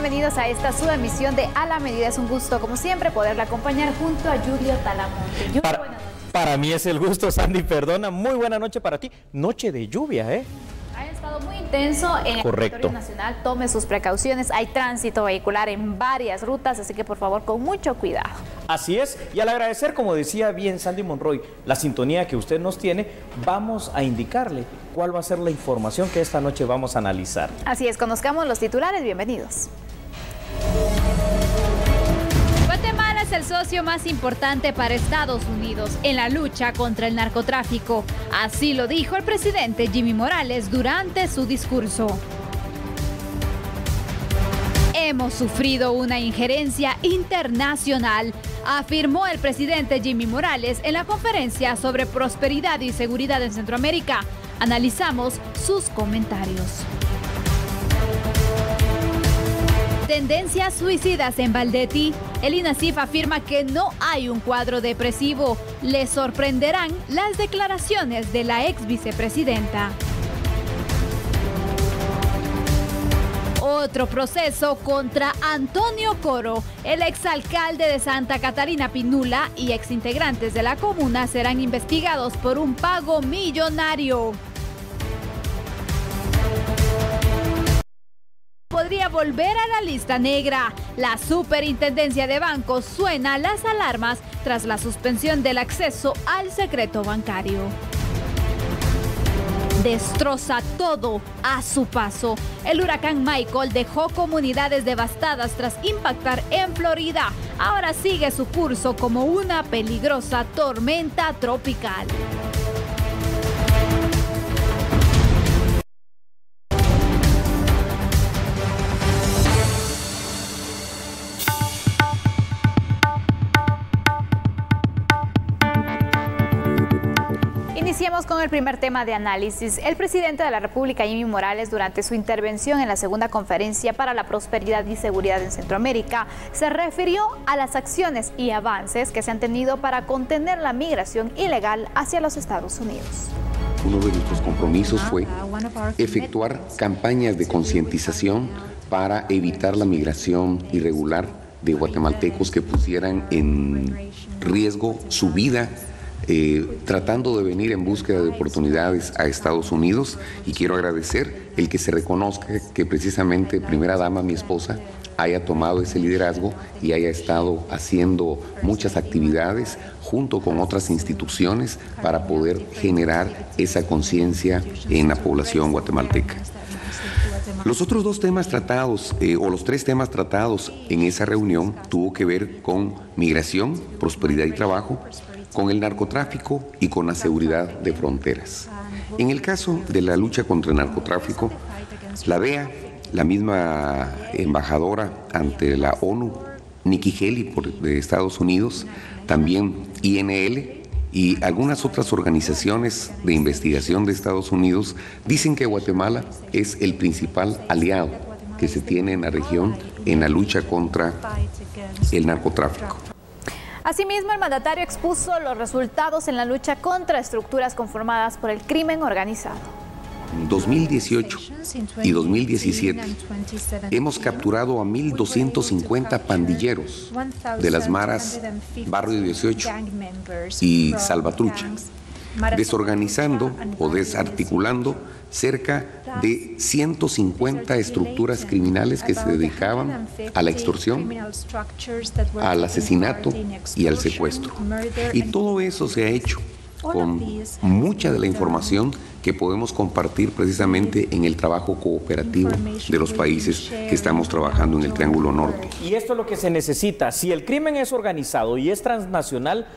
bienvenidos a esta su emisión de A la Medida. Es un gusto, como siempre, poderla acompañar junto a Julio Talamonte. Julio, buenas noches. Para mí es el gusto, Sandy, perdona. Muy buena noche para ti. Noche de lluvia, ¿eh? Ha estado muy intenso en el territorio nacional. Tome sus precauciones. Hay tránsito vehicular en varias rutas, así que por favor, con mucho cuidado. Así es. Y al agradecer, como decía bien Sandy Monroy, la sintonía que usted nos tiene, vamos a indicarle cuál va a ser la información que esta noche vamos a analizar. Así es, conozcamos los titulares. Bienvenidos. Guatemala es el socio más importante para Estados Unidos en la lucha contra el narcotráfico. Así lo dijo el presidente Jimmy Morales durante su discurso. Hemos sufrido una injerencia internacional, afirmó el presidente Jimmy Morales en la conferencia sobre prosperidad y seguridad en Centroamérica. Analizamos sus comentarios. Tendencias suicidas en Valdetti. El INASIF afirma que no hay un cuadro depresivo. Le sorprenderán las declaraciones de la ex vicepresidenta. Otro proceso contra Antonio Coro. El exalcalde de Santa Catarina Pinula y exintegrantes de la comuna serán investigados por un pago millonario. Podría volver a la lista negra. La Superintendencia de Bancos suena las alarmas tras la suspensión del acceso al secreto bancario. Destroza todo a su paso. El huracán Michael dejó comunidades devastadas tras impactar en Florida. Ahora sigue su curso como una peligrosa tormenta tropical. Iniciemos con el primer tema de análisis. El presidente de la República, Jimmy Morales, durante su intervención en la segunda conferencia para la prosperidad y seguridad en Centroamérica, se refirió a las acciones y avances que se han tenido para contener la migración ilegal hacia los Estados Unidos. Uno de nuestros compromisos fue efectuar campañas de concientización para evitar la migración irregular de guatemaltecos que pusieran en riesgo su vida tratando de venir en búsqueda de oportunidades a Estados Unidos, y quiero agradecer el que se reconozca que precisamente primera dama, mi esposa, haya tomado ese liderazgo y haya estado haciendo muchas actividades junto con otras instituciones para poder generar esa conciencia en la población guatemalteca. Los otros dos temas tratados, o los tres temas tratados en esa reunión, tuvo que ver con migración, prosperidad y trabajo, con el narcotráfico y con la seguridad de fronteras. En el caso de la lucha contra el narcotráfico, la DEA, la misma embajadora ante la ONU, Nikki Haley de Estados Unidos, también INL y algunas otras organizaciones de investigación de Estados Unidos dicen que Guatemala es el principal aliado que se tiene en la región en la lucha contra el narcotráfico. Asimismo, el mandatario expuso los resultados en la lucha contra estructuras conformadas por el crimen organizado. En 2018 y 2017 hemos capturado a 1.250 pandilleros de las maras Barrio 18 y Salvatrucha, desorganizando o desarticulando cerca de 150 estructuras criminales que se dedicaban a la extorsión, al asesinato y al secuestro. Y todo eso se ha hecho con mucha de la información que podemos compartir precisamente en el trabajo cooperativo de los países que estamos trabajando en el Triángulo Norte. Y esto es lo que se necesita. Si el crimen es organizado y es transnacional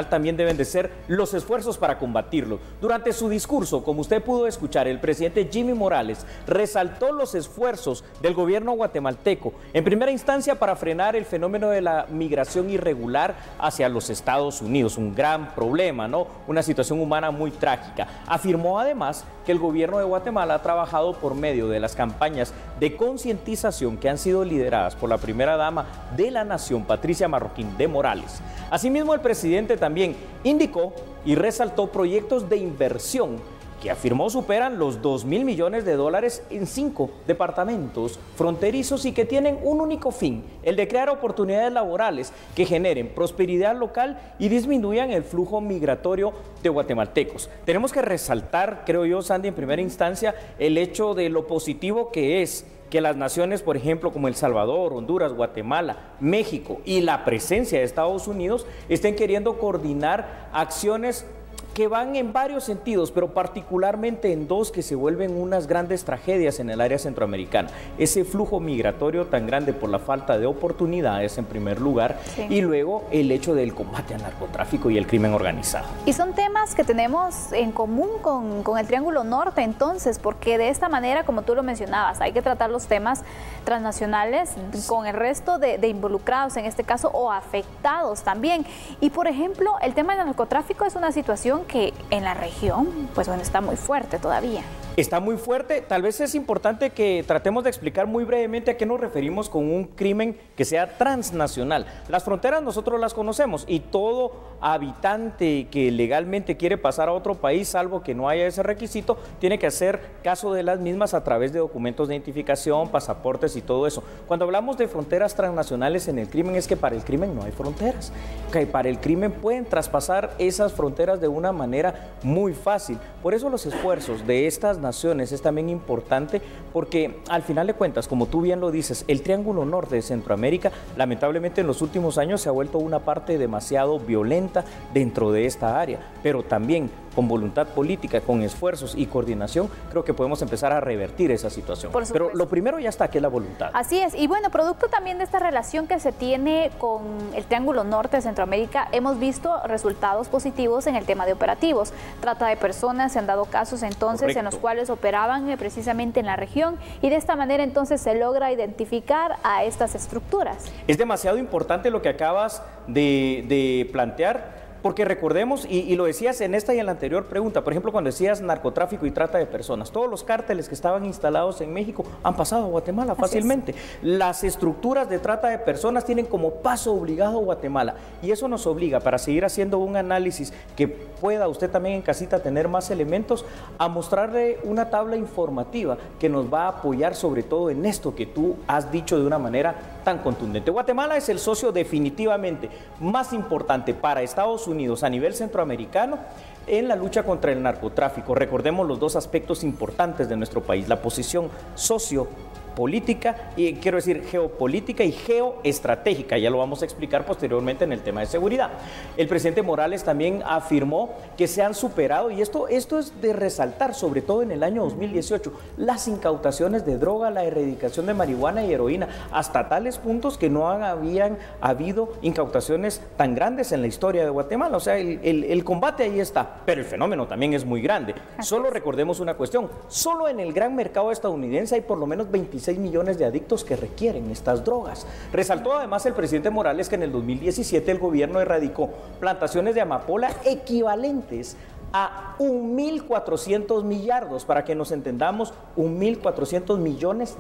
también deben de ser los esfuerzos para combatirlo. Durante su discurso, como usted pudo escuchar, el presidente Jimmy Morales resaltó los esfuerzos del gobierno guatemalteco, en primera instancia para frenar el fenómeno de la migración irregular hacia los Estados Unidos, un gran problema, ¿no? Una situación humana muy trágica. Afirmó además que el gobierno de Guatemala ha trabajado por medio de las campañas de concientización que han sido lideradas por la primera dama de la nación, Patricia Marroquín de Morales. Asimismo, el presidente también indicó y resaltó proyectos de inversión que afirmó superan los 2.000 millones de dólares en 5 departamentos fronterizos y que tienen un único fin, el de crear oportunidades laborales que generen prosperidad local y disminuyan el flujo migratorio de guatemaltecos. Tenemos que resaltar, creo yo, Sandy, en primera instancia, el hecho de lo positivo que es que las naciones, por ejemplo, como El Salvador, Honduras, Guatemala, México y la presencia de Estados Unidos estén queriendo coordinar acciones que van en varios sentidos, pero particularmente en dos que se vuelven unas grandes tragedias en el área centroamericana. Ese flujo migratorio tan grande por la falta de oportunidades, en primer lugar, sí, y luego el hecho del combate al narcotráfico y el crimen organizado. Y son temas que tenemos en común con el Triángulo Norte, entonces, porque de esta manera, como tú lo mencionabas, hay que tratar los temas transnacionales con el resto de involucrados, en este caso, o afectados también. Y, por ejemplo, el tema del narcotráfico es una situación que en la región, pues bueno, está muy fuerte todavía. Está muy fuerte. Tal vez es importante que tratemos de explicar muy brevemente a qué nos referimos con un crimen que sea transnacional. Las fronteras nosotros las conocemos y todo habitante que legalmente quiere pasar a otro país, salvo que no haya ese requisito, tiene que hacer caso de las mismas a través de documentos de identificación, pasaportes y todo eso. Cuando hablamos de fronteras transnacionales en el crimen, es que para el crimen no hay fronteras. Que para el crimen pueden traspasar esas fronteras de una manera muy fácil. Por eso los esfuerzos de estas naciones es también importante, porque al final de cuentas, como tú bien lo dices, el Triángulo Norte de Centroamérica lamentablemente en los últimos años se ha vuelto una parte demasiado violenta dentro de esta área, pero también con voluntad política, con esfuerzos y coordinación, creo que podemos empezar a revertir esa situación. Pero lo primero ya está, que es la voluntad. Así es, y bueno, producto también de esta relación que se tiene con el Triángulo Norte de Centroamérica, hemos visto resultados positivos en el tema de operativos. Trata de personas, se han dado casos entonces, correcto, en los cuales operaban precisamente en la región, y de esta manera entonces se logra identificar a estas estructuras. Es demasiado importante lo que acabas de plantear, porque recordemos, y lo decías en esta y en la anterior pregunta, por ejemplo, cuando decías narcotráfico y trata de personas, todos los cárteles que estaban instalados en México han pasado a Guatemala fácilmente. Las estructuras de trata de personas tienen como paso obligado Guatemala, y eso nos obliga, para seguir haciendo un análisis que pueda usted también en casita tener más elementos, a mostrarle una tabla informativa que nos va a apoyar sobre todo en esto que tú has dicho de una manera tan contundente. Guatemala es el socio definitivamente más importante para Estados Unidos a nivel centroamericano en la lucha contra el narcotráfico. Recordemos los dos aspectos importantes de nuestro país, la posición sociopolítica y quiero decir geopolítica y geoestratégica, ya lo vamos a explicar posteriormente en el tema de seguridad. El presidente Morales también afirmó que se han superado, y esto es de resaltar, sobre todo en el año 2018, las incautaciones de droga, la erradicación de marihuana y heroína, hasta tales puntos que no habían habido incautaciones tan grandes en la historia de Guatemala. O sea, el combate ahí está, pero el fenómeno también es muy grande. Solo recordemos una cuestión, solo en el gran mercado estadounidense hay por lo menos 26 millones de adictos que requieren estas drogas. Resaltó además el presidente Morales que en el 2017 el gobierno erradicó plantaciones de amapola equivalentes a 1.400 millardos, para que nos entendamos, 1.400 millones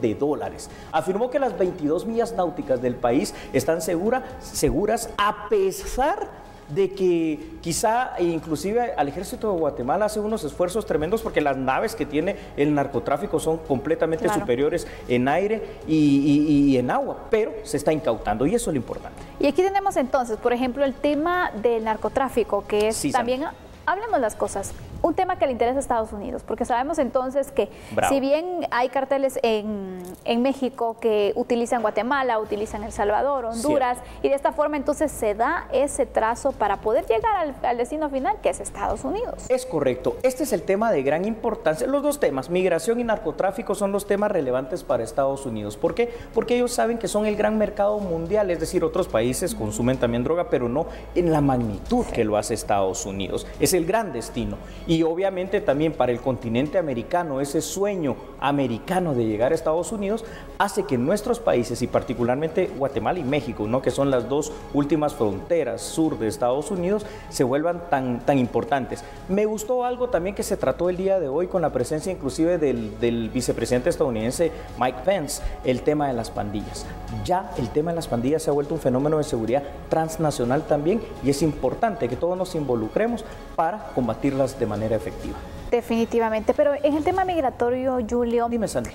de dólares. Afirmó que las 22 millas náuticas del país están seguras a pesar de que quizá inclusive al ejército de Guatemala hace unos esfuerzos tremendos, porque las naves que tiene el narcotráfico son completamente superiores en aire y en agua, pero se está incautando, y eso es lo importante. Y aquí tenemos entonces, por ejemplo, el tema del narcotráfico, que es también, hablemos las cosas, un tema que le interesa a Estados Unidos, porque sabemos entonces que si bien hay carteles en México que utilizan Guatemala, utilizan El Salvador, Honduras, y de esta forma entonces se da ese trazo para poder llegar al destino final, que es Estados Unidos. Es correcto, este es el tema de gran importancia. Los dos temas, migración y narcotráfico, son los temas relevantes para Estados Unidos. ¿Por qué? Porque ellos saben que son el gran mercado mundial, es decir, otros países consumen también droga, pero no en la magnitud que lo hace Estados Unidos. Es el gran destino. Y obviamente también para el continente americano, ese sueño americano de llegar a Estados Unidos hace que nuestros países, y particularmente Guatemala y México, ¿no?, que son las dos últimas fronteras sur de Estados Unidos, se vuelvan tan importantes. Me gustó algo también que se trató el día de hoy con la presencia inclusive del vicepresidente estadounidense Mike Pence, el tema de las pandillas. Ya el tema de las pandillas se ha vuelto un fenómeno de seguridad transnacional también, y es importante que todos nos involucremos para combatirlas de manera efectiva. Definitivamente, pero en el tema migratorio, Julio, Dime, Sandy.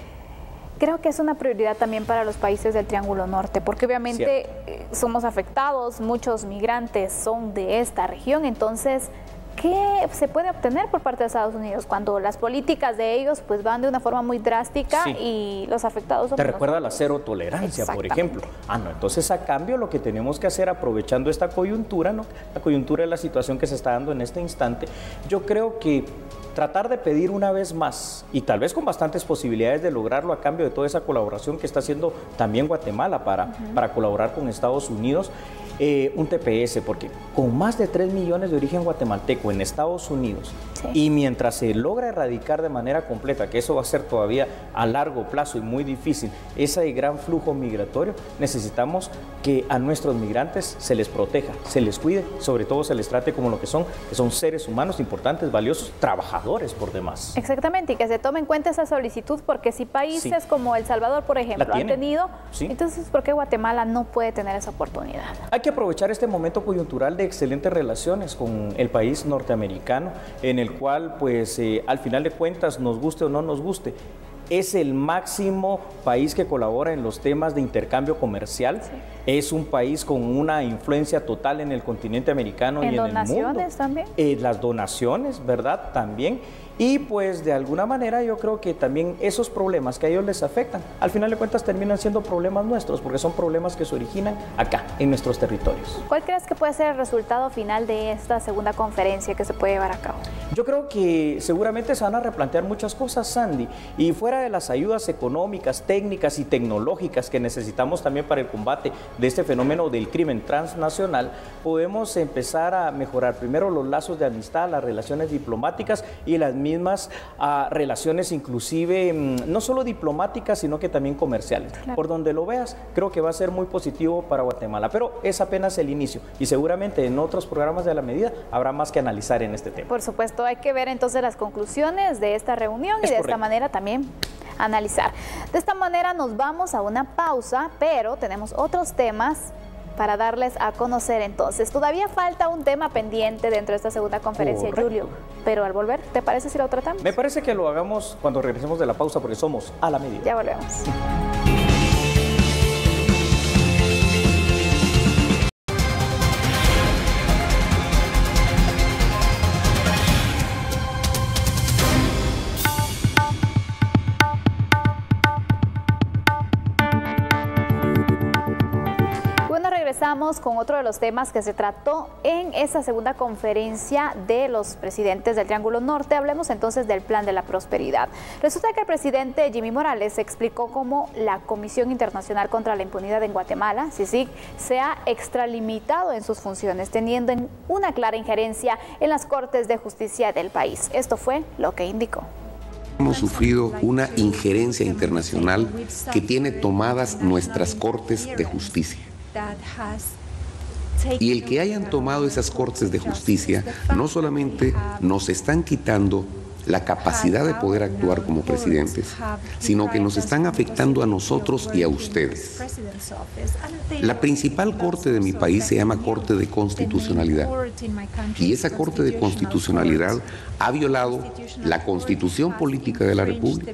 creo que es una prioridad también para los países del Triángulo Norte, porque obviamente somos afectados, muchos migrantes son de esta región, entonces, ¿qué se puede obtener por parte de Estados Unidos cuando las políticas de ellos pues van de una forma muy drástica y los afectados son ¿Te recuerda la cero tolerancia, por ejemplo? No, entonces a cambio lo que tenemos que hacer aprovechando esta coyuntura, ¿no? La coyuntura de la situación que se está dando en este instante, yo creo que tratar de pedir una vez más, y tal vez con bastantes posibilidades de lograrlo a cambio de toda esa colaboración que está haciendo también Guatemala para colaborar con Estados Unidos, un TPS, porque con más de 3 millones de origen guatemalteco en Estados Unidos, y mientras se logra erradicar de manera completa, que eso va a ser todavía a largo plazo y muy difícil, ese gran flujo migratorio, necesitamos que a nuestros migrantes se les proteja, se les cuide, sobre todo se les trate como lo que son seres humanos importantes, valiosos, trabajadores por demás. Exactamente, y que se tome en cuenta esa solicitud, porque si países como El Salvador, por ejemplo, han tenido, entonces ¿por qué Guatemala no puede tener esa oportunidad? Hay que aprovechar este momento coyuntural de excelentes relaciones con el país norteamericano, en el cual, pues, al final de cuentas, nos guste o no nos guste, es el máximo país que colabora en los temas de intercambio comercial. Es un país con una influencia total en el continente americano y en el mundo. ¿En donaciones también? Las donaciones, ¿verdad? También. Y pues de alguna manera yo creo que también esos problemas que a ellos les afectan, al final de cuentas terminan siendo problemas nuestros, porque son problemas que se originan acá, en nuestros territorios. ¿Cuál crees que puede ser el resultado final de esta segunda conferencia que se puede llevar a cabo? Yo creo que seguramente se van a replantear muchas cosas, Sandy, y fuera de las ayudas económicas, técnicas y tecnológicas que necesitamos también para el combate de este fenómeno del crimen transnacional, podemos empezar a mejorar primero los lazos de amistad, las relaciones diplomáticas y las mismas relaciones inclusive no solo diplomáticas, sino que también comerciales. Claro. Por donde lo veas, creo que va a ser muy positivo para Guatemala, pero es apenas el inicio y seguramente en otros programas de A la Medida habrá más que analizar en este tema. Por supuesto, hay que ver entonces las conclusiones de esta reunión y de esta manera también analizar. De esta manera nos vamos a una pausa, pero tenemos otros temas para darles a conocer. Entonces, todavía falta un tema pendiente dentro de esta segunda conferencia, Julio, pero al volver, ¿te parece si lo tratamos? Me parece que lo hagamos cuando regresemos de la pausa, porque somos A la Medida. Ya volvemos. Regresamos con otro de los temas que se trató en esa segunda conferencia de los presidentes del Triángulo Norte. Hablemos entonces del Plan de la Prosperidad. Resulta que el presidente Jimmy Morales explicó cómo la Comisión Internacional contra la Impunidad en Guatemala, CICIG, se ha extralimitado en sus funciones, teniendo una clara injerencia en las Cortes de Justicia del país. Esto fue lo que indicó. Hemos sufrido una injerencia internacional que tiene tomadas nuestras Cortes de Justicia. Y el que hayan tomado esas Cortes de Justicia no solamente nos están quitando la capacidad de poder actuar como presidentes, sino que nos están afectando a nosotros y a ustedes. La principal corte de mi país se llama Corte de Constitucionalidad, y esa Corte de Constitucionalidad ha violado la Constitución Política de la República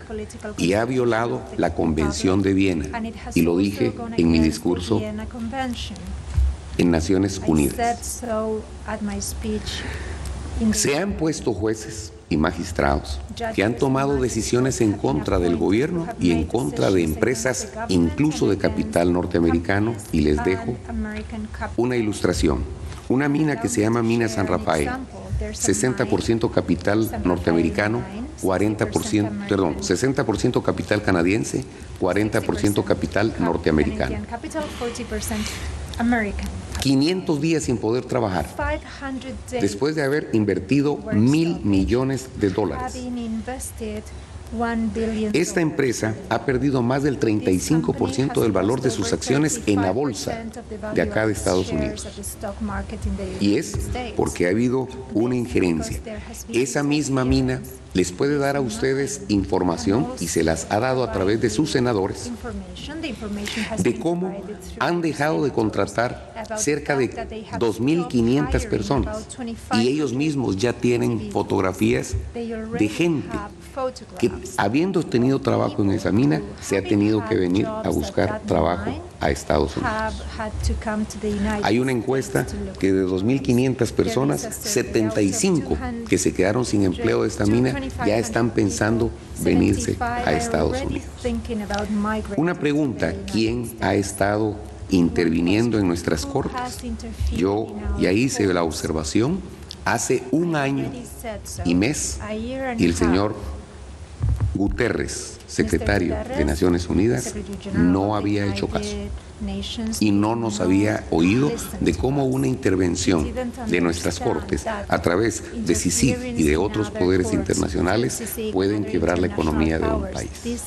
y ha violado la Convención de Viena, y lo dije en mi discurso en Naciones Unidas. Se han puesto jueces y magistrados que han tomado decisiones en contra del gobierno y en contra de empresas, incluso de capital norteamericano, y les dejo una ilustración. Una mina que se llama Mina San Rafael, 60% capital norteamericano, 60% capital canadiense, 40% capital norteamericano. 500 días sin poder trabajar, después de haber invertido $1,000 millones. Esta empresa ha perdido más del 35% del valor de sus acciones en la bolsa de acá de Estados Unidos. Y es porque ha habido una injerencia. Esa misma mina les puede dar a ustedes información, y se las ha dado a través de sus senadores, de cómo han dejado de contratar cerca de 2.500 personas, y ellos mismos ya tienen fotografías de gente que, habiendo tenido trabajo en esa mina, se ha tenido que venir a buscar trabajo a Estados Unidos. Hay una encuesta que de 2.500 personas, 75 que se quedaron sin empleo de esta mina ya están pensando venirse a Estados Unidos. Una pregunta: ¿quién ha estado interviniendo en nuestras cortes? Yo ya hice la observación hace un año y mes, y el señor Guterres, secretario de Naciones Unidas, no había hecho caso y no nos había oído de cómo una intervención de nuestras cortes a través de CICIG y de otros poderes internacionales pueden quebrar la economía de un país.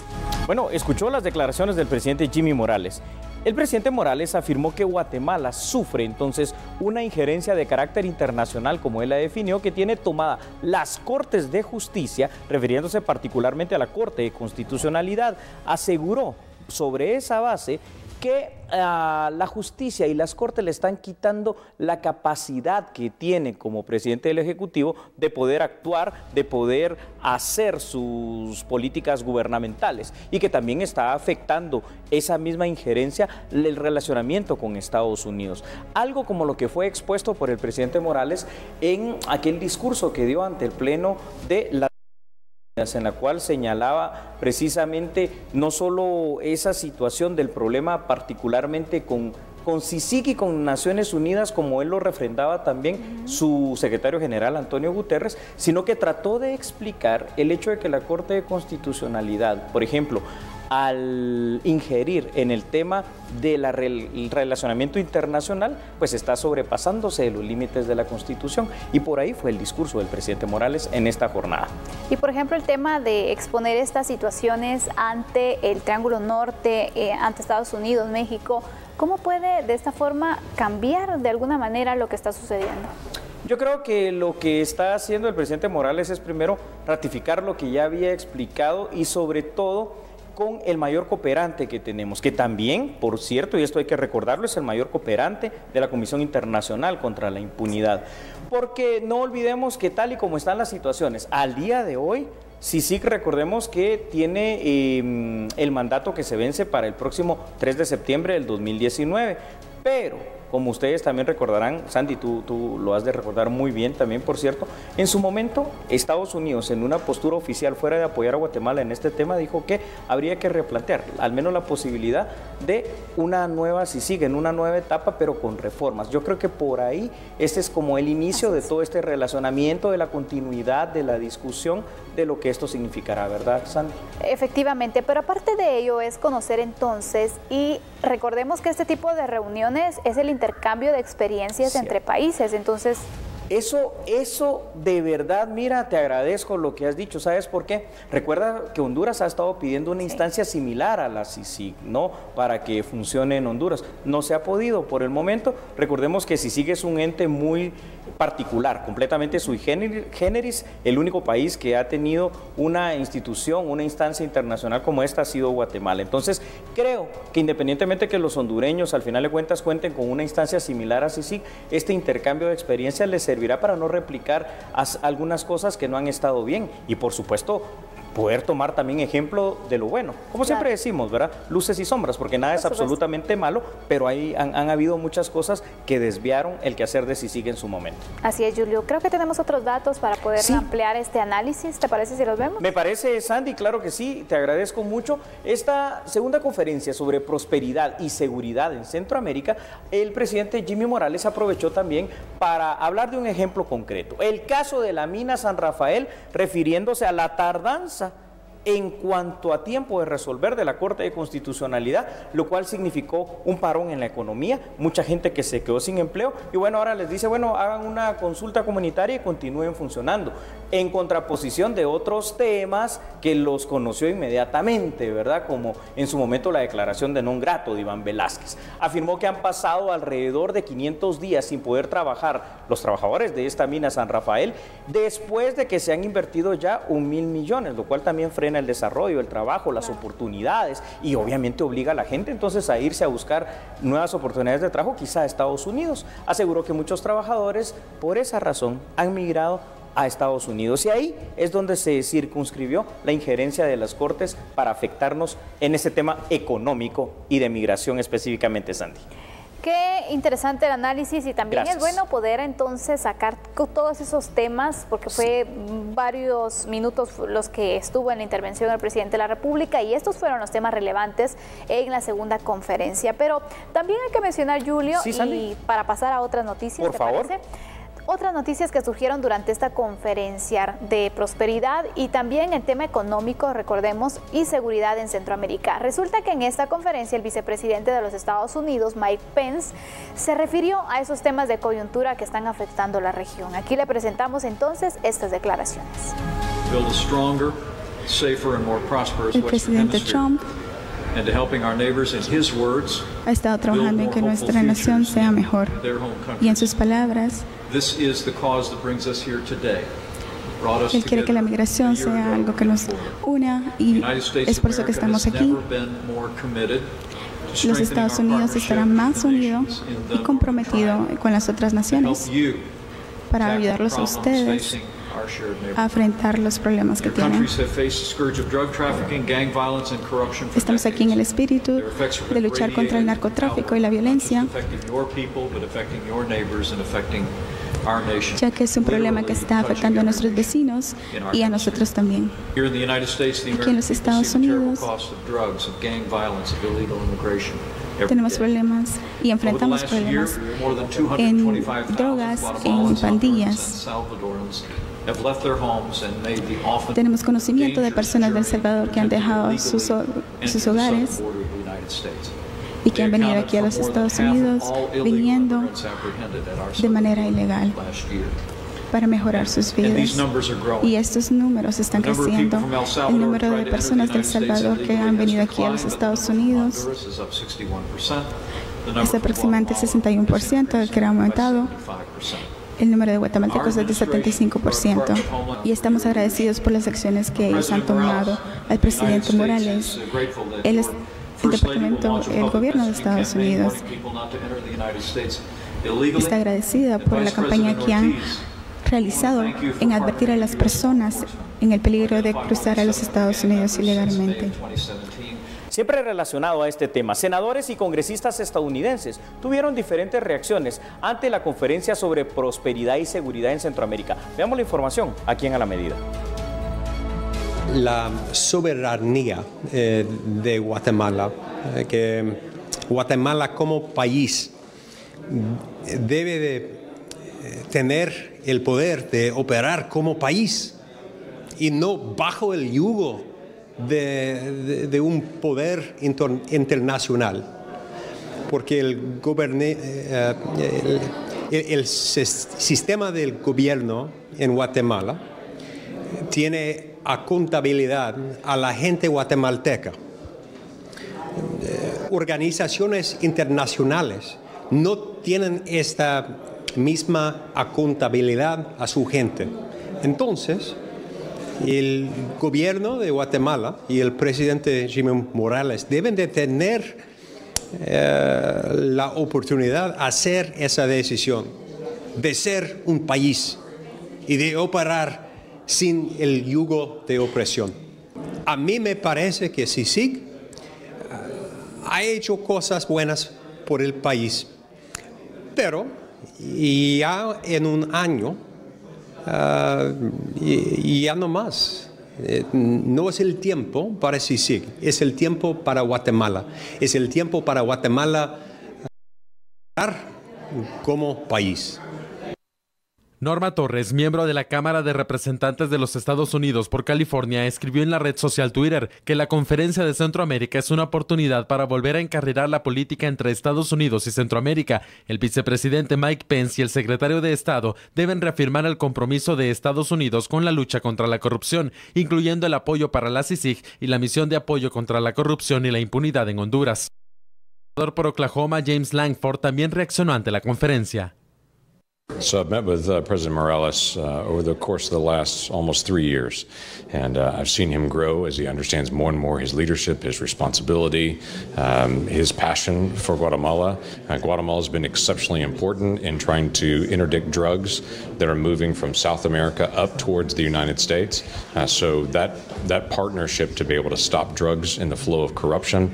Bueno, escuchó las declaraciones del presidente Jimmy Morales. El presidente Morales afirmó que Guatemala sufre entonces una injerencia de carácter internacional, como él la definió, que tiene tomada las Cortes de Justicia, refiriéndose particularmente a la Corte de Constitucionalidad. Aseguró sobre esa base que la justicia y las cortes le están quitando la capacidad que tiene como presidente del Ejecutivo de poder actuar, de poder hacer sus políticas gubernamentales, y que también está afectando esa misma injerencia el relacionamiento con Estados Unidos. Algo como lo que fue expuesto por el presidente Morales en aquel discurso que dio ante el Pleno de la en la cual señalaba precisamente no solo esa situación del problema particularmente con CICIG y con Naciones Unidas, como él lo refrendaba también su secretario general Antonio Guterres, sino que trató de explicar el hecho de que la Corte de Constitucionalidad, por ejemplo, al ingerir en el tema del relacionamiento internacional, pues está sobrepasándose de los límites de la Constitución, y por ahí fue el discurso del presidente Morales en esta jornada. Y por ejemplo el tema de exponer estas situaciones ante el Triángulo Norte, ante Estados Unidos, México, ¿cómo puede de esta forma cambiar de alguna manera lo que está sucediendo? Yo creo que lo que está haciendo el presidente Morales es primero ratificar lo que ya había explicado, y sobre todo con el mayor cooperante que tenemos, que también, por cierto, y esto hay que recordarlo, es el mayor cooperante de la Comisión Internacional contra la Impunidad. Porque no olvidemos que tal y como están las situaciones, al día de hoy, CICIG, recordemos que tiene el mandato que se vence para el próximo 3 de septiembre del 2019, pero como ustedes también recordarán, Sandy, tú lo has de recordar muy bien también, por cierto, en su momento Estados Unidos, en una postura oficial fuera de apoyar a Guatemala en este tema, dijo que habría que replantear al menos la posibilidad de una nueva CICIG, en una nueva etapa, pero con reformas. Yo creo que por ahí este es como el inicio de todo este relacionamiento, de la continuidad, de la discusión de lo que esto significará, ¿verdad, Sandy? Efectivamente, pero aparte de ello es conocer entonces, y recordemos que este tipo de reuniones es el intercambio de experiencias entre países, entonces... Eso de verdad, mira, te agradezco lo que has dicho. ¿Sabes por qué? Recuerda que Honduras ha estado pidiendo una instancia similar a la CICIG, ¿no? Para que funcione en Honduras. No se ha podido por el momento. Recordemos que CICIG es un ente muy particular, completamente sui generis. El único país que ha tenido una institución, una instancia internacional como esta ha sido Guatemala. Entonces, creo que independientemente que los hondureños al final de cuentas cuenten con una instancia similar a CICIG, este intercambio de experiencias les servirá para no replicar algunas cosas que no han estado bien, y por supuesto poder tomar también ejemplo de lo bueno. Como siempre decimos, ¿verdad? Luces y sombras, porque nada es absolutamente malo, pero ahí han habido muchas cosas que desviaron el quehacer de CICIG en su momento. Así es, Julio. Creo que tenemos otros datos para poder ampliar este análisis. ¿Te parece si los vemos? Me parece, Sandy, claro que sí. Te agradezco mucho. Esta segunda conferencia sobre prosperidad y seguridad en Centroamérica, el presidente Jimmy Morales aprovechó también para hablar de un ejemplo concreto. El caso de la mina San Rafael, refiriéndose a la tardanza en cuanto a tiempo de resolver de la Corte de Constitucionalidad, lo cual significó un parón en la economía, mucha gente que se quedó sin empleo y bueno, ahora les dice, bueno, hagan una consulta comunitaria y continúen funcionando, en contraposición de otros temas que los conoció inmediatamente, ¿verdad? Como en su momento la declaración de non grato de Iván Velázquez. Afirmó que han pasado alrededor de 500 días sin poder trabajar los trabajadores de esta mina San Rafael, después de que se han invertido ya 1.000 millones, lo cual también frena el desarrollo, el trabajo, las oportunidades y obviamente obliga a la gente entonces a irse a buscar nuevas oportunidades de trabajo, quizá a Estados Unidos. Aseguró que muchos trabajadores por esa razón han migrado a Estados Unidos y ahí es donde se circunscribió la injerencia de las Cortes para afectarnos en ese tema económico y de migración específicamente, Sandy. Qué interesante el análisis y también Gracias. es bueno poder entonces sacar todos esos temas porque fue varios minutos los que estuvo en la intervención del presidente de la República y estos fueron los temas relevantes en la segunda conferencia. Pero también hay que mencionar, Julio, sí, y para pasar a otras noticias, por favor. ¿te parece? Otras noticias que surgieron durante esta conferencia de prosperidad y también el tema económico, recordemos, y seguridad en Centroamérica. Resulta que en esta conferencia el vicepresidente de los Estados Unidos, Mike Pence, se refirió a esos temas de coyuntura que están afectando la región. Aquí le presentamos entonces estas declaraciones. El presidente Trump ha estado trabajando en que nuestra nación sea mejor. Y en sus palabras, él quiere que la migración sea algo que nos una y es por eso que estamos aquí. Los Estados Unidos estarán más unidos y comprometidos con las otras naciones para ayudarlos a ustedes a enfrentar los problemas que tienen. Estamos aquí en el espíritu de luchar contra el narcotráfico y la violencia, ya que es un problema que está afectando a nuestros vecinos y a nosotros también. Aquí en los Estados Unidos tenemos problemas y enfrentamos problemas en drogas, en pandillas. Tenemos conocimiento de personas de El Salvador que han dejado sus hogares y que han venido aquí a los Estados Unidos viniendo de manera ilegal para mejorar sus vidas. Y estos números están creciendo. El número de personas de El Salvador que han venido aquí a los Estados Unidos es aproximadamente 61%, que ha aumentado. El número de guatemaltecos es de 75% y estamos agradecidos por las acciones que ellos han tomado. Al presidente Morales, el gobierno de Estados Unidos está agradecida por la campaña que han realizado en advertir a las personas en el peligro de cruzar a los Estados Unidos ilegalmente. Siempre relacionado a este tema, senadores y congresistas estadounidenses tuvieron diferentes reacciones ante la conferencia sobre prosperidad y seguridad en Centroamérica. Veamos la información aquí en A la Medida. La soberanía de Guatemala, que Guatemala como país debe de tener el poder de operar como país y no bajo el yugo de un poder internacional, porque el sistema del gobierno en Guatemala tiene a contabilidad a la gente guatemalteca. Organizaciones internacionales no tienen esta misma contabilidad a su gente. Entonces, el gobierno de Guatemala y el presidente Jimmy Morales deben de tener la oportunidad de hacer esa decisión, de ser un país y de operar sin el yugo de opresión. A mí me parece que CICIG ha hecho cosas buenas por el país, pero ya en un año y ya no más. No es el tiempo para CICIG, es el tiempo para Guatemala. Es el tiempo para Guatemala como país. Norma Torres, miembro de la Cámara de Representantes de los Estados Unidos por California, escribió en la red social Twitter que la Conferencia de Centroamérica es una oportunidad para volver a encarrilar la política entre Estados Unidos y Centroamérica. El vicepresidente Mike Pence y el secretario de Estado deben reafirmar el compromiso de Estados Unidos con la lucha contra la corrupción, incluyendo el apoyo para la CICIG y la misión de apoyo contra la corrupción y la impunidad en Honduras. El senador por Oklahoma, James Langford, también reaccionó ante la conferencia. So I've met with President Morales over the course of the last almost 3 years, and I've seen him grow as he understands more and more his leadership, his responsibility, his passion for Guatemala. Guatemala has been exceptionally important in trying to interdict drugs that are moving from South America up towards the United States. So that partnership to be able to stop drugs and the flow of corruption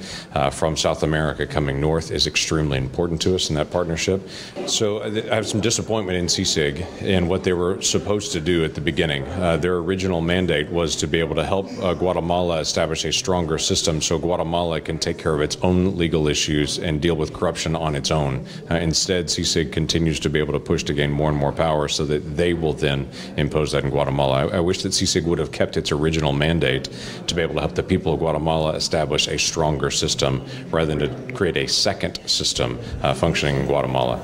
from South America coming north is extremely important to us in that partnership. So I have some disappointment in CICIG and what they were supposed to do at the beginning. Their original mandate was to be able to help Guatemala establish a stronger system so Guatemala can take care of its own legal issues and deal with corruption on its own. Instead, CICIG continues to be able to push to gain more and more power so that they will then impose that in Guatemala. I wish that CICIG would have kept its original mandate to be able to help the people of Guatemala establish a stronger system rather than to create a second system functioning in Guatemala.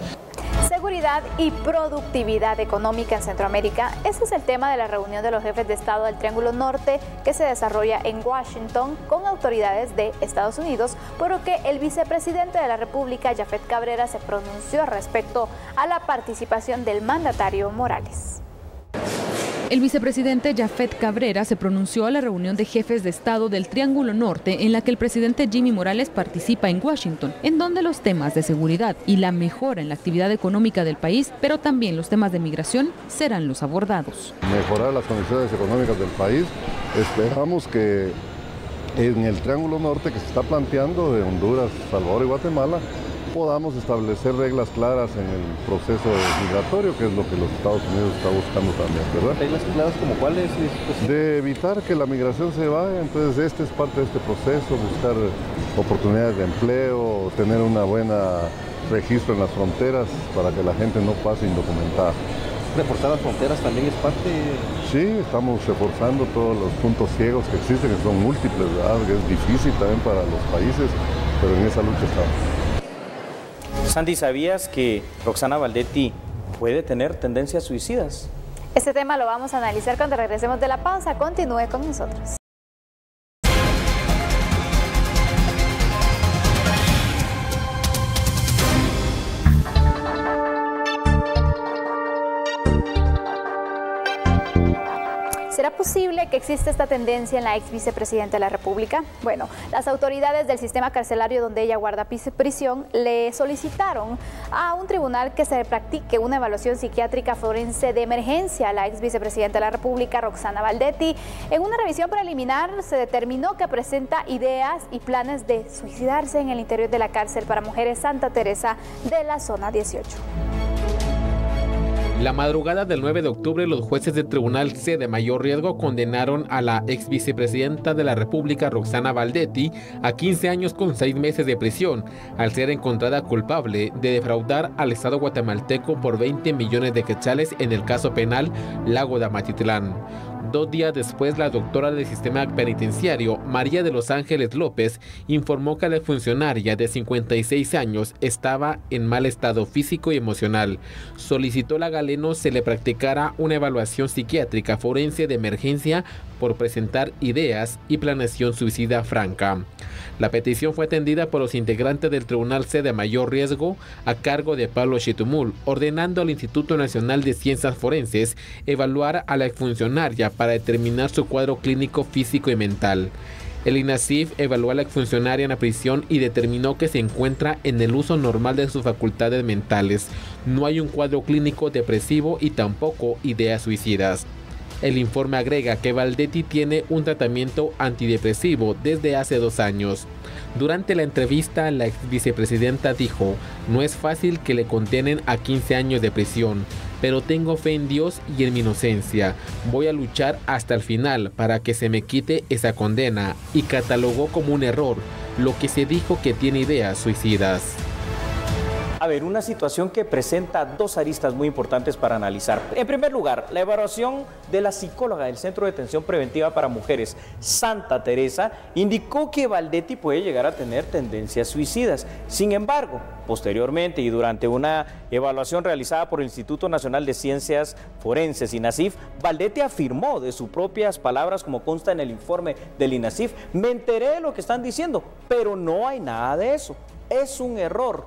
Seguridad y productividad económica en Centroamérica. Ese es el tema de la reunión de los jefes de Estado del Triángulo Norte que se desarrolla en Washington con autoridades de Estados Unidos, por lo que el vicepresidente de la República, Jafet Cabrera, se pronunció respecto a la participación del mandatario Morales. El vicepresidente Jafet Cabrera se pronunció a la reunión de jefes de Estado del Triángulo Norte en la que el presidente Jimmy Morales participa en Washington, en donde los temas de seguridad y la mejora en la actividad económica del país, pero también los temas de migración, serán los abordados. Mejorar las condiciones económicas del país. Esperamos que en el Triángulo Norte que se está planteando de Honduras, Salvador y Guatemala, podamos establecer reglas claras en el proceso migratorio, que es lo que los Estados Unidos está buscando también, ¿verdad? ¿Reglas claras como cuáles? De evitar que la migración se vaya, entonces este es parte de este proceso, buscar oportunidades de empleo, tener una buena registro en las fronteras para que la gente no pase indocumentada. ¿Reforzar las fronteras también es parte? Sí, estamos reforzando todos los puntos ciegos que existen, que son múltiples, ¿verdad? Que es difícil también para los países, pero en esa lucha estamos. Sandy, ¿sabías que Roxana Valdetti puede tener tendencias suicidas? Este tema lo vamos a analizar cuando regresemos de la pausa. Continúe con nosotros. ¿Será posible que exista esta tendencia en la ex vicepresidenta de la República? Bueno, las autoridades del sistema carcelario donde ella guarda prisión le solicitaron a un tribunal que se practique una evaluación psiquiátrica forense de emergencia a la ex vicepresidenta de la República, Roxana Valdetti. En una revisión preliminar se determinó que presenta ideas y planes de suicidarse en el interior de la cárcel para mujeres Santa Teresa de la zona 18. La madrugada del 9 de octubre, los jueces del Tribunal C de Mayor Riesgo condenaron a la ex vicepresidenta de la República, Roxana Valdetti, a 15 años con 6 meses de prisión, al ser encontrada culpable de defraudar al Estado guatemalteco por 20 millones de quetzales en el caso penal Lago de Amatitlán. 2 días después, la doctora del sistema penitenciario, María de los Ángeles López, informó que la funcionaria de 56 años estaba en mal estado físico y emocional. Solicitó a la Galeno se le practicara una evaluación psiquiátrica forense de emergencia por presentar ideas y planeación suicida franca. La petición fue atendida por los integrantes del Tribunal C de Mayor Riesgo a cargo de Pablo Chitumul, ordenando al Instituto Nacional de Ciencias Forenses evaluar a la exfuncionaria para determinar su cuadro clínico, físico y mental. El INACIF evaluó a la exfuncionaria en la prisión y determinó que se encuentra en el uso normal de sus facultades mentales. No hay un cuadro clínico depresivo y tampoco ideas suicidas. El informe agrega que Valdetti tiene un tratamiento antidepresivo desde hace 2 años. Durante la entrevista, la ex vicepresidenta dijo: "No es fácil que le condenen a 15 años de prisión, pero tengo fe en Dios y en mi inocencia. Voy a luchar hasta el final para que se me quite esa condena", y catalogó como un error lo que se dijo que tiene ideas suicidas. A ver, una situación que presenta dos aristas muy importantes para analizar. En primer lugar, la evaluación de la psicóloga del Centro de Atención Preventiva para Mujeres, Santa Teresa, indicó que Baldetti puede llegar a tener tendencias suicidas. Sin embargo, posteriormente y durante una evaluación realizada por el Instituto Nacional de Ciencias Forenses, INACIF, Baldetti afirmó de sus propias palabras, como consta en el informe del INACIF: me enteré de lo que están diciendo, pero no hay nada de eso. Es un error.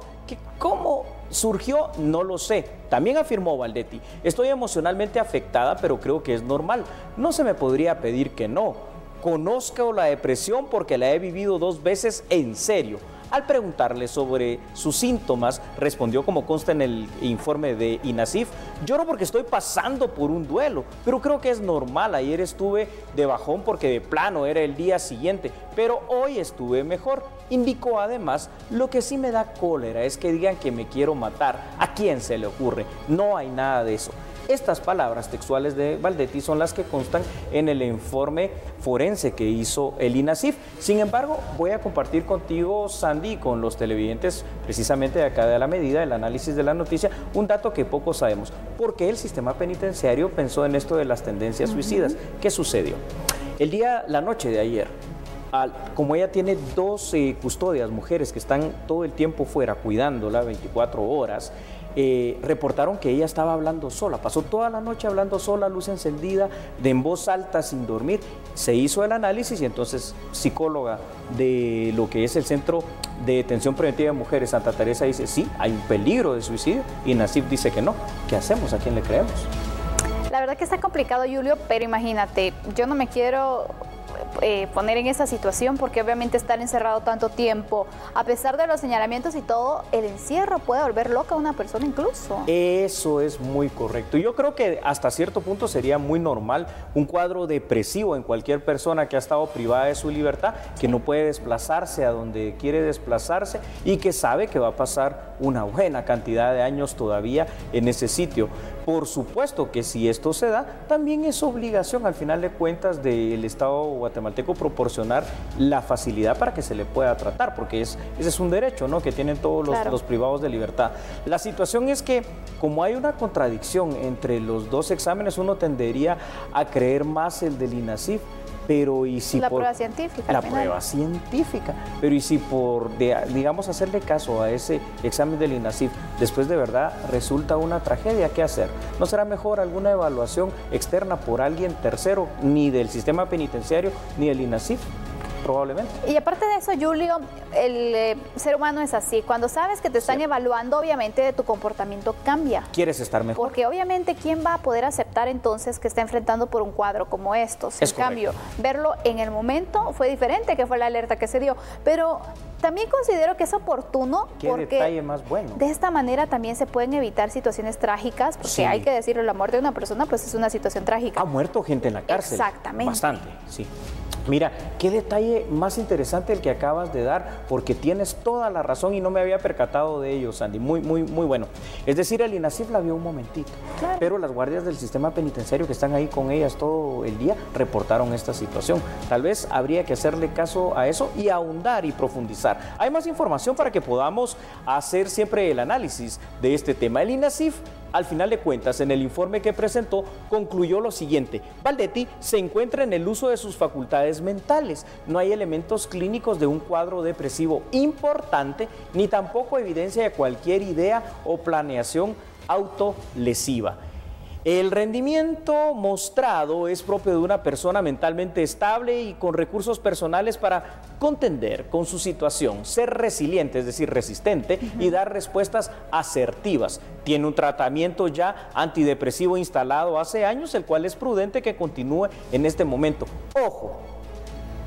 ¿Cómo surgió? No lo sé. También afirmó Baldetti: estoy emocionalmente afectada, pero creo que es normal. No se me podría pedir que no. Conozco la depresión porque la he vivido 2 veces en serio. Al preguntarle sobre sus síntomas, respondió, como consta en el informe de INACIF: lloro porque estoy pasando por un duelo, pero creo que es normal. Ayer estuve de bajón porque de plano era el día siguiente, pero hoy estuve mejor. Indicó además: lo que sí me da cólera es que digan que me quiero matar. ¿A quién se le ocurre? No hay nada de eso. Estas palabras textuales de Baldetti son las que constan en el informe forense que hizo el INACIF. Sin embargo, voy a compartir contigo, Sandy, con los televidentes precisamente de acá de La Medida, el análisis de la noticia, un dato que poco sabemos. ¿Por qué el sistema penitenciario pensó en esto de las tendencias suicidas? ¿Qué sucedió? La noche de ayer, como ella tiene 2 custodias, mujeres que están todo el tiempo fuera cuidándola 24 horas, reportaron que ella estaba hablando sola, pasó toda la noche hablando sola, luz encendida, en voz alta, sin dormir. Se hizo el análisis y entonces psicóloga de lo que es el Centro de Detención Preventiva de Mujeres, Santa Teresa, dice: sí, hay un peligro de suicidio, y NACIF dice que no. ¿Qué hacemos? ¿A quién le creemos? La verdad que está complicado, Julio, pero imagínate, yo no me quiero poner en esa situación, porque obviamente estar encerrado tanto tiempo, a pesar de los señalamientos y todo, el encierro puede volver loca a una persona incluso. Eso es muy correcto. Yo creo que hasta cierto punto sería muy normal un cuadro depresivo en cualquier persona que ha estado privada de su libertad, que no puede desplazarse a donde quiere desplazarse y que sabe que va a pasar una buena cantidad de años todavía en ese sitio. Por supuesto que si esto se da, también es obligación al final de cuentas del Estado guatemalteco proporcionar la facilidad para que se le pueda tratar, porque ese es un derecho, ¿no?, que tienen todos los privados de libertad. La situación es que, como hay una contradicción entre los 2 exámenes, uno tendería a creer más el del INACIF. Pero y si la prueba científica. La prueba científica. Pero y si digamos, hacerle caso a ese examen del INACIF, después de verdad resulta una tragedia, ¿qué hacer? ¿No será mejor alguna evaluación externa por alguien tercero, ni del sistema penitenciario, ni del INACIF? Probablemente. Y aparte de eso, Julio, el ser humano es así. Cuando sabes que te están evaluando, obviamente tu comportamiento cambia. Quieres estar mejor. Porque obviamente, ¿quién va a poder aceptar entonces que está enfrentando por un cuadro como estos? En cambio, verlo en el momento fue diferente, que fue la alerta que se dio. Pero también considero que es oportuno, porque detalle más bueno. De esta manera también se pueden evitar situaciones trágicas, porque hay que decirlo, la muerte de una persona pues es una situación trágica. Ha muerto gente en la cárcel. Exactamente. Bastante, sí. Mira, qué detalle más interesante el que acabas de dar, porque tienes toda la razón y no me había percatado de ello, Sandy. Muy bueno. Es decir, el INACIF la vio un momentito, pero las guardias del sistema penitenciario que están ahí con ellas todo el día reportaron esta situación. Tal vez habría que hacerle caso a eso y ahondar y profundizar. Hay más información para que podamos hacer siempre el análisis de este tema. El INACIF, al final de cuentas, en el informe que presentó, concluyó lo siguiente: Baldetti se encuentra en el uso de sus facultades mentales. No hay elementos clínicos de un cuadro depresivo importante, ni tampoco evidencia de cualquier idea o planeación autolesiva. El rendimiento mostrado es propio de una persona mentalmente estable y con recursos personales para contender con su situación, ser resiliente, es decir, resistente, y dar respuestas asertivas. Tiene un tratamiento ya antidepresivo instalado hace años, el cual es prudente que continúe en este momento. Ojo,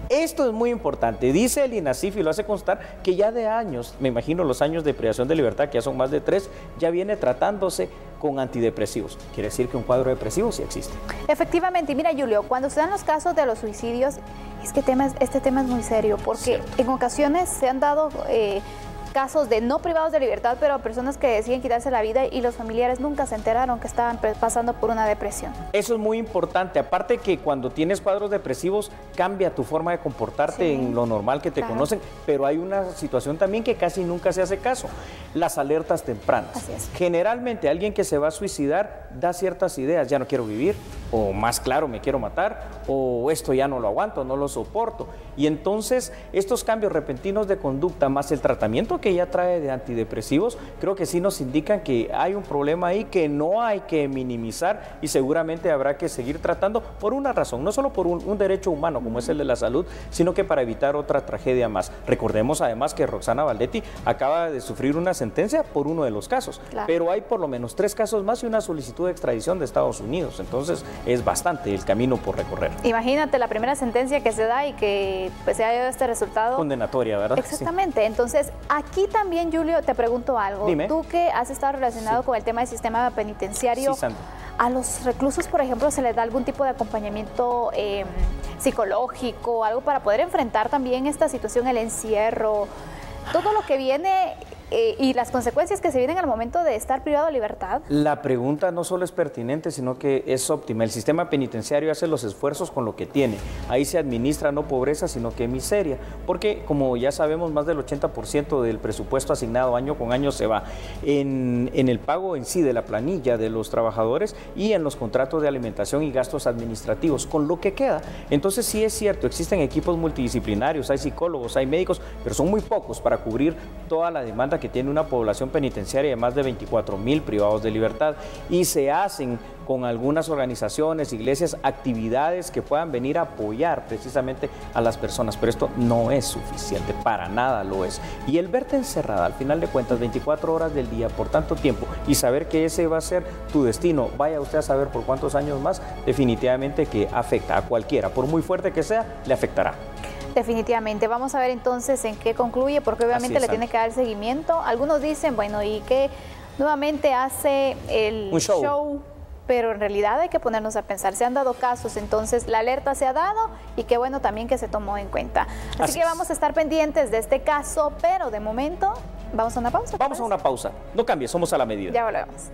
esto es muy importante. Dice el INACIF y lo hace constar que ya de años, me imagino los años de privación de libertad, que ya son más de 3, ya viene tratándose con antidepresivos. Quiere decir que un cuadro depresivo sí existe. Efectivamente. Y mira, Julio, cuando se dan los casos de los suicidios, es que este tema es muy serio, porque en ocasiones se han dado casos de no privados de libertad, pero personas que deciden quitarse la vida y los familiares nunca se enteraron que estaban pasando por una depresión. Eso es muy importante, aparte que cuando tienes cuadros depresivos cambia tu forma de comportarte en lo normal que te conocen, pero hay una situación también que casi nunca se hace caso, las alertas tempranas. Así es. Generalmente alguien que se va a suicidar da ciertas ideas, ya no quiero vivir, o más claro, me quiero matar, o esto ya no lo aguanto, no lo soporto. Y entonces estos cambios repentinos de conducta más el tratamiento que ya trae de antidepresivos, creo que sí nos indican que hay un problema ahí que no hay que minimizar y seguramente habrá que seguir tratando por una razón, no solo por un derecho humano como es el de la salud, sino que para evitar otra tragedia más. Recordemos además que Roxana Baldetti acaba de sufrir una sentencia por uno de los casos, pero hay por lo menos 3 casos más y una solicitud de extradición de Estados Unidos, entonces es bastante el camino por recorrer. Imagínate la primera sentencia que se da y que pues, se haya dado este resultado. Condenatoria, ¿verdad? Exactamente. Sí. Entonces, aquí también, Julio, te pregunto algo. Dime. Tú que has estado relacionado con el tema del sistema penitenciario, ¿a los reclusos, por ejemplo, se les da algún tipo de acompañamiento psicológico, algo para poder enfrentar también esta situación, el encierro, todo lo que viene y las consecuencias que se vienen al momento de estar privado de libertad? La pregunta no solo es pertinente, sino que es óptima. El sistema penitenciario hace los esfuerzos con lo que tiene. Ahí se administra no pobreza, sino que miseria. Porque, como ya sabemos, más del 80% del presupuesto asignado año con año se va en el pago en sí de la planilla de los trabajadores y en los contratos de alimentación y gastos administrativos, con lo que queda. Entonces, sí es cierto, existen equipos multidisciplinarios, hay psicólogos, hay médicos, pero son muy pocos para cubrir toda la demanda que tiene una población penitenciaria de más de 24,000 privados de libertad, y se hacen con algunas organizaciones, iglesias, actividades que puedan venir a apoyar precisamente a las personas, pero esto no es suficiente, para nada lo es. Y el verte encerrada, al final de cuentas, 24 horas del día por tanto tiempo y saber que ese va a ser tu destino, vaya usted a saber por cuántos años más, definitivamente que afecta a cualquiera, por muy fuerte que sea, le afectará. Definitivamente. Vamos a ver entonces en qué concluye, porque obviamente le tiene que dar seguimiento. Algunos dicen, bueno, y que nuevamente hace el show, pero en realidad hay que ponernos a pensar. Se han dado casos, entonces la alerta se ha dado y qué bueno también que se tomó en cuenta. Así que vamos a estar pendientes de este caso, pero de momento vamos a una pausa. Vamos a una pausa. No cambie, somos a la medida. Ya volvemos.